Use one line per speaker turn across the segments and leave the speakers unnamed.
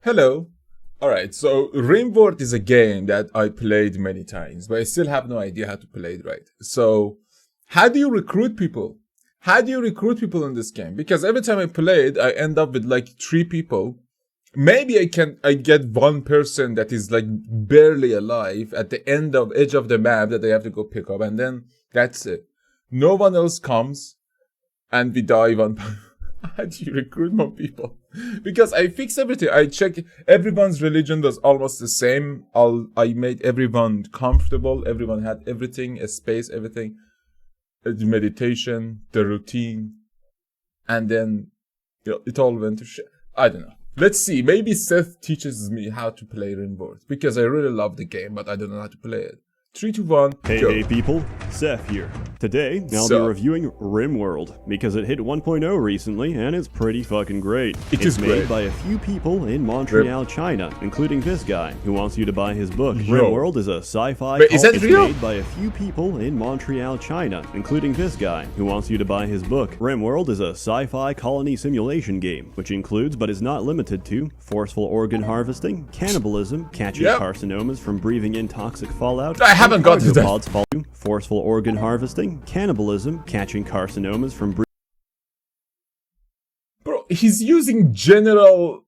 Hello. Alright, so Rimworld is a game that I played many times, but I still have no idea how to play it right. So, how do you recruit people? How do you recruit people in this game? Because every time I play it, I end up with like 3 people. Maybe I get one person that is like barely alive at the edge of the map that I have to go pick up, and then that's it. No one else comes, and we die one. How do you recruit more people? Because I fix everything. I check everyone's religion was almost the same. I made everyone comfortable. Everyone had everything, a space, everything. The meditation, the routine. And then it all went to shit. I don't know. Let's see. Maybe Seth teaches me how to play Rimworld. Because I really love the game, but I don't know how to play it. 3, 2, 1, go.
Hey people, Seth here. Today, I'll be reviewing Rimworld, because it hit 1.0 recently, and it's pretty fucking great. It's made by a few people in Montreal, China, including this guy, who wants you to buy his book. Rimworld is a sci-fi
Wait, is that real?
made by a few people in Montreal, China, including this guy, who wants you to buy his book. Rimworld is a sci-fi colony simulation game, which includes, but is not limited to, forceful organ harvesting, cannibalism, catching carcinomas from breathing in toxic fallout,
I haven't got to that.
Forceful organ harvesting, cannibalism, catching carcinomas from breathing.
Bro, he's using general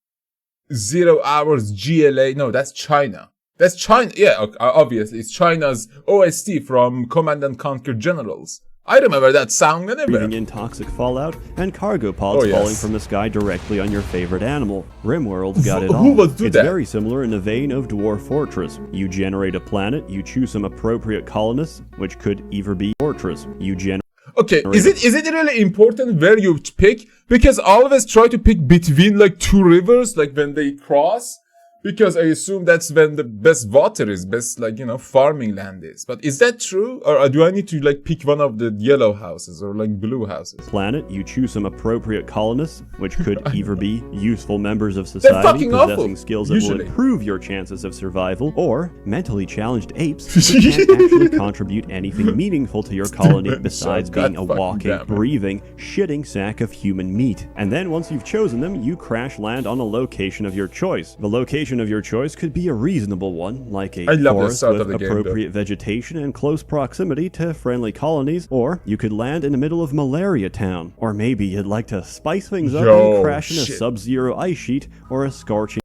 0 hours GLA. No, that's China. That's China. Yeah, obviously. It's China's OST from Command and Conquer Generals. I remember that sound and everything.
Breathing in toxic fallout, and cargo pods falling from the sky directly on your favorite animal. Rimworld got it all.
Who would do that?
It's very similar in the vein of Dwarf Fortress. You generate a planet, you choose some appropriate colonists, which could either be fortress. You generate.
Okay, is it really important where you pick? Because I always try to pick between like 2 rivers, like when they cross. Because I assume that's when the best water is, best like, farming land is. But is that true? Or do I need to like pick one of the yellow houses or like blue houses?
Planet, you choose some appropriate colonists, which could either be useful members of society possessing skills that will improve your chances of survival, or mentally challenged apes that can't actually contribute anything meaningful to your colony besides being a walking, breathing, shitting sack of human meat. And then once you've chosen them, you crash land on a location of your choice. The location of your choice could be a reasonable one, like a forest with appropriate vegetation and close proximity to friendly colonies, or you could land in the middle of Malaria Town, or maybe you'd like to spice things up and crash in a sub-zero ice sheet or a scorching.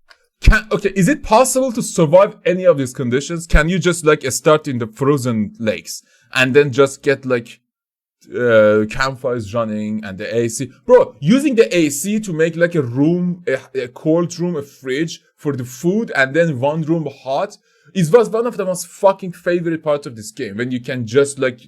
Okay, is it possible to survive any of these conditions? Can you just like start in the frozen lakes and then just get like campfires running and the AC? Bro, using the AC to make like a room, a cold room, a fridge for the food, and then one room hot, was one of the most fucking favorite parts of this game. When you can just like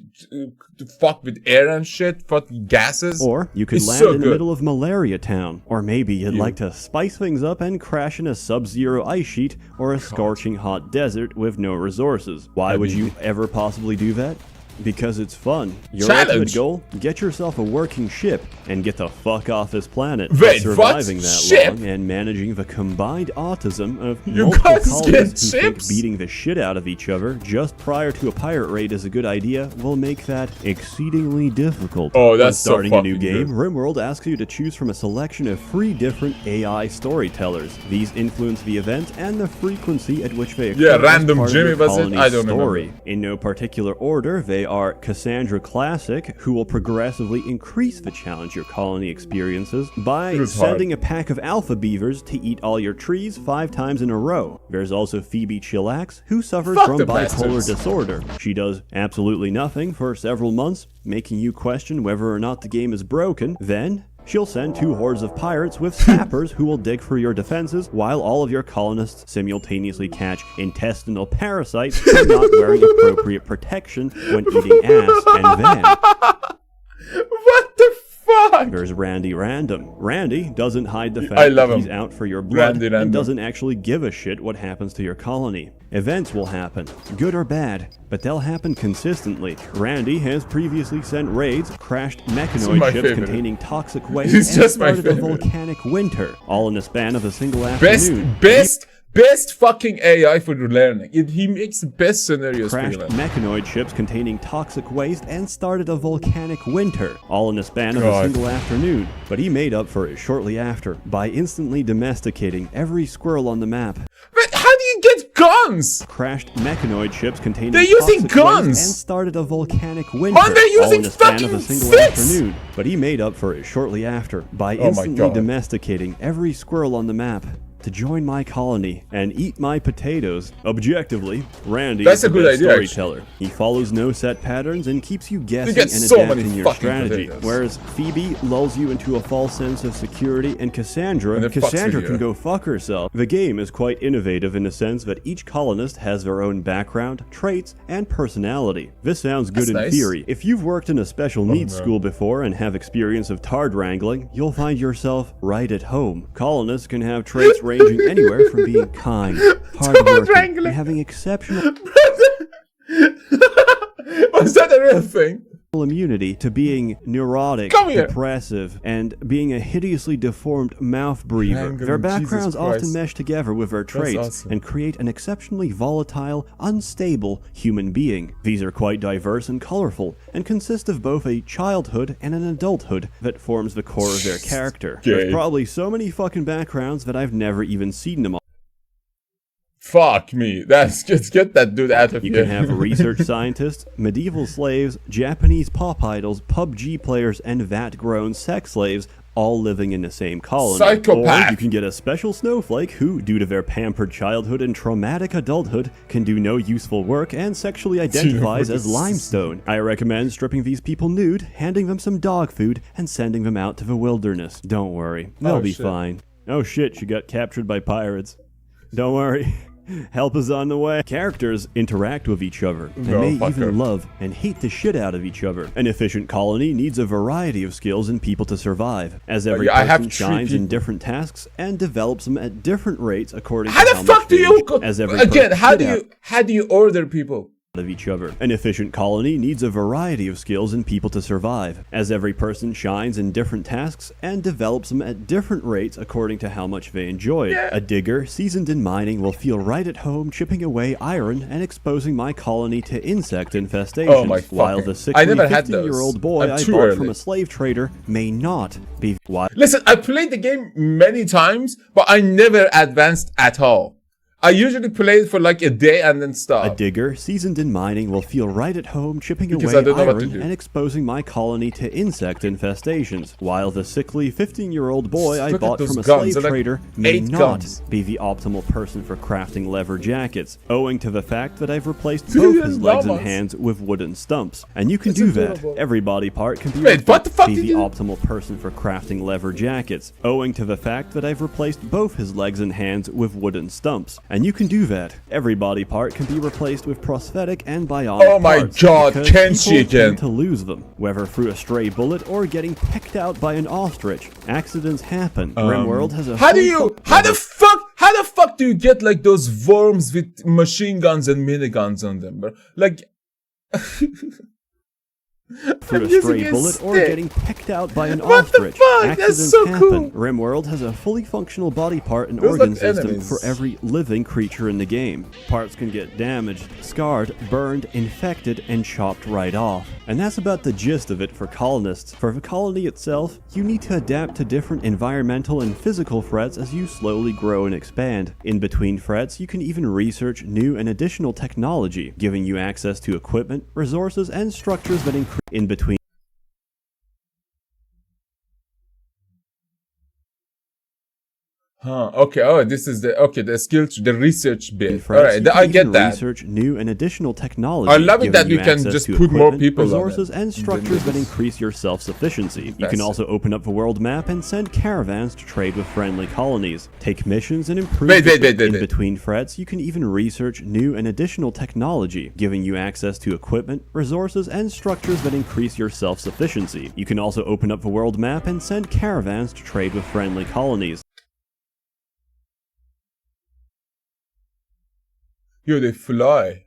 fuck with air and shit, fuck with gases.
Or you could land in the middle of Malaria Town. Or maybe you'd like to spice things up and crash in a sub-zero ice sheet or a scorching hot desert with no resources. Why would you ever possibly do that? Because it's fun. Your ultimate goal, get yourself a working ship and get the fuck off this planet.
Wait,
surviving that long and managing the combined autism of multiple colonists who think beating the shit out of each other just prior to a pirate raid is a good idea will make that exceedingly difficult.
Oh, that's
starting a new game, Rimworld asks you to choose from a selection of 3 different AI storytellers. These influence the event and the frequency at which they occur.
Yeah, random Jimmy was it? I don't remember.
In no particular order, they are Cassandra Classic, who will progressively increase the challenge your colony experiences by sending a pack of alpha beavers to eat all your trees 5 times in a row. There's also Phoebe Chillax, who suffers from bipolar disorder. She does absolutely nothing for several months, making you question whether or not the game is broken. Then she'll send 2 hordes of pirates with sappers who will dig for your defenses while all of your colonists simultaneously catch intestinal parasites for not wearing appropriate protection when eating ass. And then
what the fuck?
There's Randy Random. Randy doesn't hide the fact that he's out for your blood and doesn't actually give a shit what happens to your colony. Events will happen, good or bad, but they'll happen consistently. Randy has previously sent raids, crashed mechanoid ships containing toxic waste, and started a volcanic winter, all in the span of a single afternoon.
best fucking AI for learning. He makes the best scenarios for
crashed
learning.
mechanoid ships containing toxic waste and started a volcanic winter, all in the span of a single afternoon. But he made up for it shortly after by instantly domesticating every squirrel on the map.
But how do you get guns?
Crashed mechanoid ships containing
they're using guns
and started a volcanic winter,
and they're using
all in the span of a single
fists.
afternoon. But he made up for it shortly after by instantly domesticating every squirrel on the map to join my colony and eat my potatoes. Objectively, Randy is the best storyteller. He follows no set patterns and keeps you guessing and adapting your strategy. Whereas Phoebe lulls you into a false sense of security, and Cassandra can go fuck herself. The game is quite innovative in the sense that each colonist has their own background, traits, and personality. This sounds good in theory. If you've worked in a special needs school before and have experience of tard wrangling, you'll find yourself right at home. Colonists can have traits ranging anywhere from being kind, hardworking, and having exceptional
Was that a real thing?
immunity to being neurotic, depressive, and being a hideously deformed mouth breather. Their backgrounds often mesh together with their traits and create an exceptionally volatile, unstable human being. These are quite diverse and colorful, and consist of both a childhood and an adulthood that forms the core of their character. There's probably so many fucking backgrounds that I've never even seen them all.
Fuck me. Just get that dude out of here.
You can have research scientists, medieval slaves, Japanese pop idols, PUBG players, and vat-grown sex slaves all living in the same colony.
Psychopath.
Or you can get a special snowflake who, due to their pampered childhood and traumatic adulthood, can do no useful work and sexually identifies as limestone. I recommend stripping these people nude, handing them some dog food, and sending them out to the wilderness. Don't worry, they'll be fine. Oh shit, she got captured by pirates. Don't worry. Help is on the way. Characters interact with each other, and may even love and hate the shit out of each other. An efficient colony needs a variety of skills and people to survive, as every person shines in different tasks and develops them at different rates according to how much
how do you order people?
Of each other. An efficient colony needs a variety of skills and people to survive, as every person shines in different tasks and develops them at different rates according to how much they enjoy it. A digger seasoned in mining will feel right at home chipping away iron and exposing my colony to insect infestations, while the sickly 15-year-old boy I bought from a slave trader may not be.
Listen, I played the game many times, but I never advanced at all. I usually play it for like a day and then stop.
A digger seasoned in mining will feel right at home chipping away iron and exposing my colony to insect infestations, while the sickly 15-year-old boy I bought from a slave trader may not be the optimal person for crafting leather jackets, owing to the fact that I've replaced both his legs and hands with wooden stumps. And you can do that. Every body part can be the optimal person for crafting leather jackets, owing to the fact that I've replaced both his legs and hands with wooden stumps. And you can do that. Every body part can be replaced with prosthetic and bionic
Oh my god, can she again?
To lose them, whether through a stray bullet or getting pecked out by an ostrich. Accidents happen. Rimworld has a
how the fuck do you get like those worms with machine guns and miniguns on them, bro? Like
through a stray bullet or getting pecked out by an ostrich. Accidents happen. Rimworld has a fully functional body part and organ system for every living creature in the game. Parts can get damaged, scarred, burned, infected, and chopped right off. And that's about the gist of it for colonists. For the colony itself, you need to adapt to different environmental and physical threats as you slowly grow and expand. In between threats, you can even research new and additional technology, giving you access to equipment, resources, and structures that increase in between.
Okay. Oh, this is the skill, the research bit. All right, I get that.
Research new and additional technology.
I love it that you can just put more people
resources and structures that increase your self-sufficiency. You can also open up the world map and send caravans to trade with friendly colonies, take missions, and improve. In between threats, you can even research new and additional technology, giving you access to equipment, resources, and structures that increase your self-sufficiency. You can also open up the world map and send caravans to trade with friendly colonies.
Yo, they fly.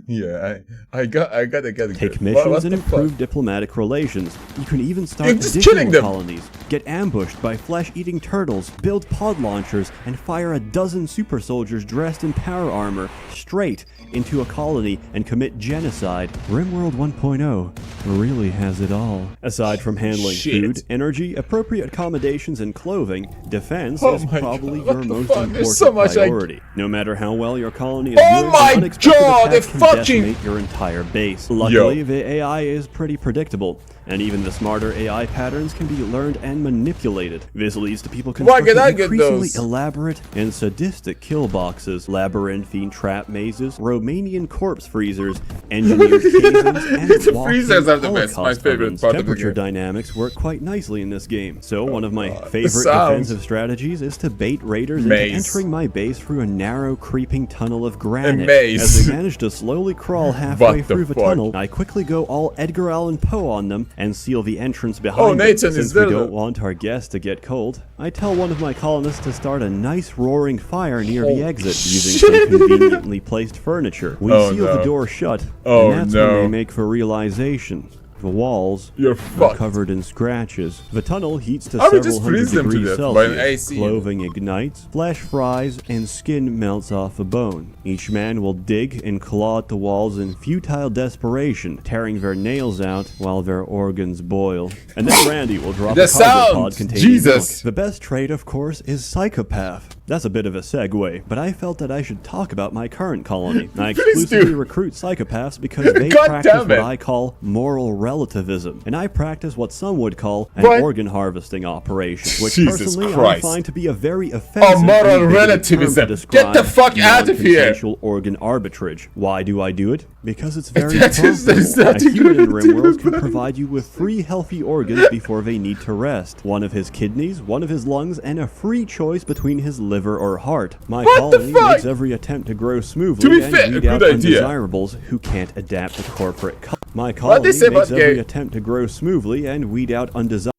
Yeah, I gotta get
Take missions and improve diplomatic relations. You can even start additional colonies, get ambushed by flesh-eating turtles, build pod launchers, and fire a dozen super soldiers dressed in power armor straight into a colony and commit genocide. Rimworld 1.0 really has it all. Aside from handling food, energy, appropriate accommodations, and clothing, defense is probably your most important priority. No matter how well your colony is doing, unexpected attacks can decimate your entire base. Luckily, the AI is pretty predictable, and even the smarter AI patterns can be learned and manipulated. This leads to people constructing increasingly elaborate and sadistic kill boxes, labyrinthine trap mazes, Romanian corpse freezers, engineered casings, and
freezers are the best. My favorite part of the
temperature dynamics work quite nicely in this game. So one of my favorite defensive strategies is to bait raiders into entering my base through a narrow, creeping tunnel of granite. As they manage to slowly crawl halfway through the tunnel, I quickly go all Edgar Allan Poe on them and seal the entrance behind them. Since we don't want our guests to get cold, I tell one of my colonists to start a nice roaring fire near the exit using some conveniently placed furniture. We seal the door shut, and that's when they make for realization. The walls are covered in scratches. The tunnel heats to several hundred degrees Celsius. Clothing ignites, flesh fries, and skin melts off the bone. Each man will dig and claw at the walls in futile desperation, tearing their nails out while their organs boil. And then Randy will drop a cargo pod containing milk. The best trait, of course, is psychopath. That's a bit of a segue, but I felt that I should talk about my current colony. I exclusively recruit psychopaths because they practice what I call moral relativism, and I practice what some would call an organ harvesting operation, which personally I find to be a very offensive
moral relativism. Get the fuck out of here!
Organ arbitrage. Why do I do it? Because it's very profitable. A human in Rimworld can provide you with 3 healthy organs before they need to rest. One of his kidneys, one of his lungs, and a free choice between his liver or heart. My colony makes every attempt to grow smoothly and weed out undesirables who can't adapt to corporate culture. My colony makes every attempt to grow smoothly and weed out undesirables.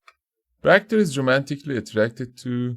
Backdoor is romantically attracted to...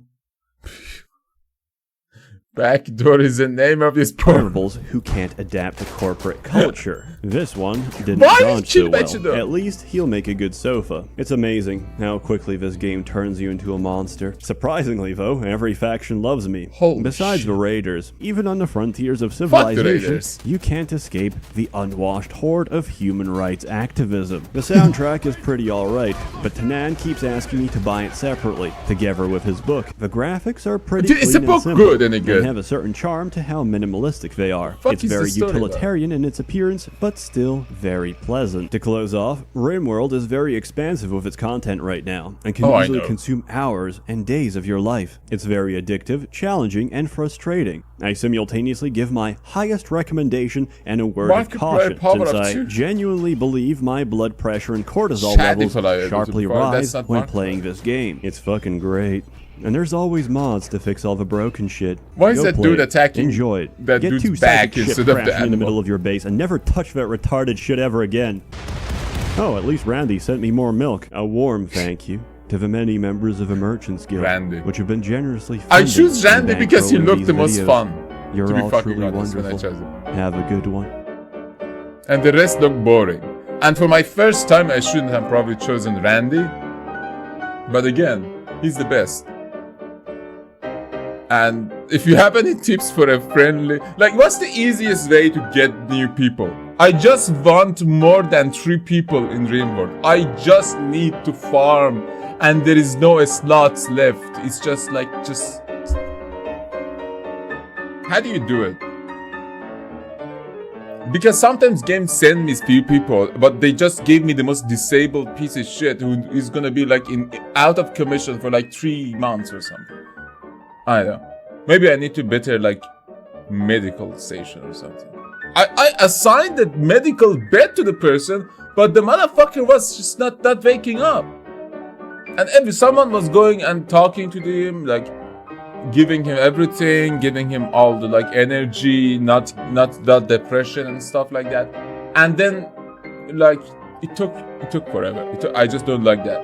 Backdoor is the name of his
portables who can't adapt to corporate culture. This one didn't launch so well. At least he'll make a good sofa. It's amazing how quickly this game turns you into a monster. Surprisingly though, every faction loves me. Besides the raiders, even on the frontiers of civilization, you can't escape the unwashed horde of human rights activism. The soundtrack is pretty alright, but Tanan keeps asking me to buy it separately, together with his book. The graphics are pretty clean and simple. Is the book good and good? Have a certain charm to how minimalistic they are. It's very utilitarian in its appearance, but still very pleasant. To close off, Rimworld is very expansive with its content right now, and can easily consume hours and days of your life. It's very addictive, challenging, and frustrating. I simultaneously give my highest recommendation and a word of caution, since I genuinely believe my blood pressure and cortisol levels sharply rise when playing this game. It's fucking great. And there's always mods to fix all the broken shit.
Why is that dude attacking?
Enjoy it.
That dude's back instead of the animal
in the middle of your base and never touch that retarded shit ever again. Oh, at least Randy sent me more milk. A warm thank you to the many members of the Merchants Guild, which have been generously funded.
I choose Randy because he looked the most fun.
You're all truly wonderful. Have a good one.
And the rest look boring. And for my first time, I shouldn't have probably chosen Randy. But again, he's the best. And if you have any tips for a friendly... Like, what's the easiest way to get new people? I just want more than 3 people in Rimworld. I just need to farm. And there is no slots left. It's just like, How do you do it? Because sometimes games send me few people, but they just gave me the most disabled piece of shit who is gonna be like out of commission for like 3 months or something. I don't know. Maybe I need to better like medical station or something. I assigned the medical bed to the person, but the motherfucker was just not waking up. And if someone was going and talking to him, like giving him everything, giving him all the like energy, not that depression and stuff like that. And then like it took forever. I just don't like that.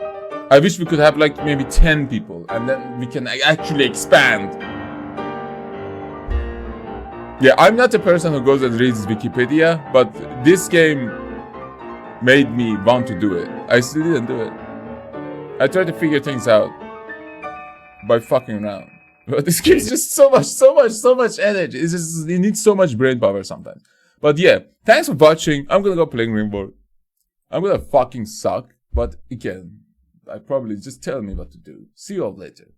I wish we could have like maybe 10 people and then we can actually expand. Yeah, I'm not a person who goes and reads Wikipedia, but this game made me want to do it. I still didn't do it. I tried to figure things out by fucking around. But this game's just so much energy. It's just, it needs so much brain power sometimes. But yeah, thanks for watching. I'm gonna go playing Rimworld. I'm gonna fucking suck. But again, I probably just tell me what to do. See you all later.